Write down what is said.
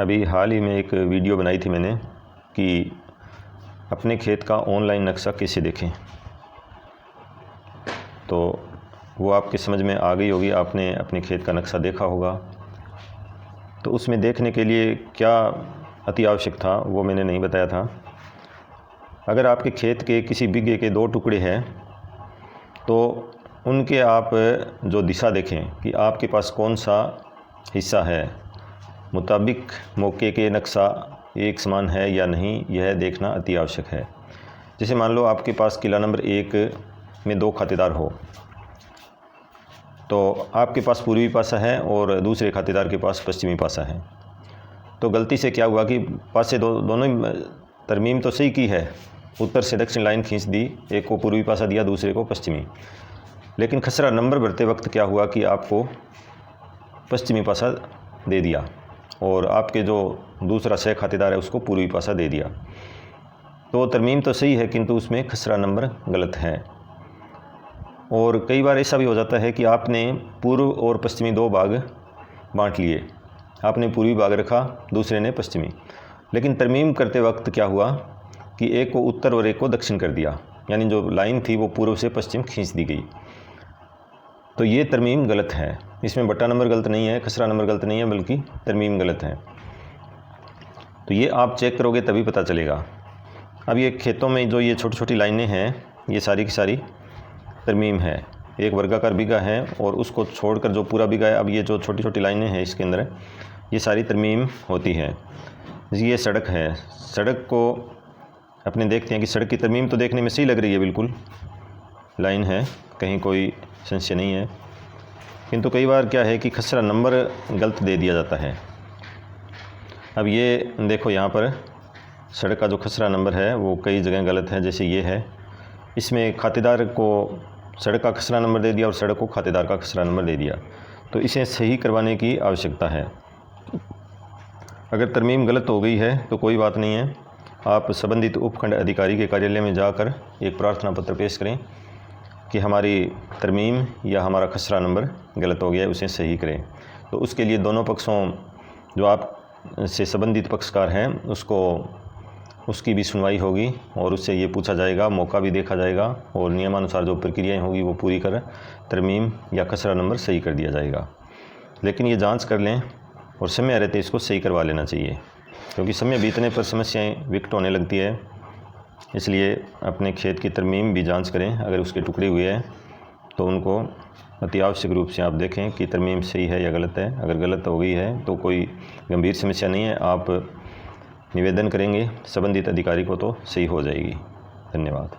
अभी हाल ही में एक वीडियो बनाई थी मैंने कि अपने खेत का ऑनलाइन नक्शा कैसे देखें। तो वो आपके समझ में आ गई होगी, आपने अपने खेत का नक्शा देखा होगा। तो उसमें देखने के लिए क्या अति आवश्यक था वो मैंने नहीं बताया था। अगर आपके खेत के किसी बिघे के 2 टुकड़े हैं तो उनके आप जो दिशा देखें कि आपके पास कौन सा हिस्सा है, मुताबिक मौके के नक्शा एक समान है या नहीं, यह देखना अति आवश्यक है। जैसे मान लो आपके पास किला नंबर 1 में 2 खातेदार हो, तो आपके पास पूर्वी पासा है और दूसरे खातेदार के पास पश्चिमी पासा है। तो गलती से क्या हुआ कि पासे दोनों ही तरमीम तो सही की है, उत्तर से दक्षिण लाइन खींच दी, एक को पूर्वी पासा दिया दूसरे को पश्चिमी, लेकिन खसरा नंबर भरते वक्त क्या हुआ कि आपको पश्चिमी पासा दे दिया और आपके जो दूसरा सह खातेदार है उसको पूर्वी पासा दे दिया। तो तरमीम तो सही है किंतु उसमें खसरा नंबर गलत है। और कई बार ऐसा भी हो जाता है कि आपने पूर्व और पश्चिमी 2 भाग बांट लिए, आपने पूर्वी भाग रखा, दूसरे ने पश्चिमी, लेकिन तरमीम करते वक्त क्या हुआ कि एक को उत्तर और एक को दक्षिण कर दिया, यानी जो लाइन थी वो पूर्व से पश्चिम खींच दी गई। तो ये तरमीम गलत है। इसमें बट्टा नंबर गलत नहीं है, खसरा नंबर गलत नहीं है, बल्कि तरमीम गलत है। तो ये आप चेक करोगे तभी पता चलेगा। अब ये खेतों में जो ये छोटी छोटी लाइनें हैं, ये सारी की सारी तरमीम है। एक वर्गाकार बिघा है और उसको छोड़कर जो पूरा बिघा है, अब ये जो छोटी छोटी लाइनें हैं इसके अंदर ये सारी तरमीम होती है। ये सड़क है, सड़क को अपने देखते हैं कि सड़क की तरमीम तो देखने में सही लग रही है, बिल्कुल लाइन है, कहीं कोई संशय नहीं है, किंतु कई बार क्या है कि खसरा नंबर गलत दे दिया जाता है। अब ये देखो, यहाँ पर सड़क का जो खसरा नंबर है वो कई जगह गलत है। जैसे ये है, इसमें खातेदार को सड़क का खसरा नंबर दे दिया और सड़क को खातेदार का खसरा नंबर दे दिया। तो इसे सही करवाने की आवश्यकता है। अगर तरमीम गलत हो गई है तो कोई बात नहीं है, आप संबंधित उपखंड अधिकारी के कार्यालय में जाकर एक प्रार्थना पत्र पेश करें कि हमारी तरमीम या हमारा खसरा नंबर गलत हो गया है, उसे सही करें। तो उसके लिए दोनों पक्षों, जो आप से संबंधित पक्षकार हैं, उसकी भी सुनवाई होगी और उससे ये पूछा जाएगा, मौका भी देखा जाएगा और नियमानुसार जो प्रक्रियाएं होगी वो पूरी कर तरमीम या खसरा नंबर सही कर दिया जाएगा। लेकिन ये जांच कर लें और समय रहते इसको सही करवा लेना चाहिए, क्योंकि समय बीतने पर समस्याएं विकट होने लगती है। इसलिए अपने खेत की तरमीम भी जांच करें। अगर उसके टुकड़े हुए हैं तो उनको अति आवश्यक रूप से आप देखें कि तरमीम सही है या गलत है। अगर गलत हो गई है तो कोई गंभीर समस्या नहीं है, आप निवेदन करेंगे संबंधित अधिकारी को तो सही हो जाएगी। धन्यवाद।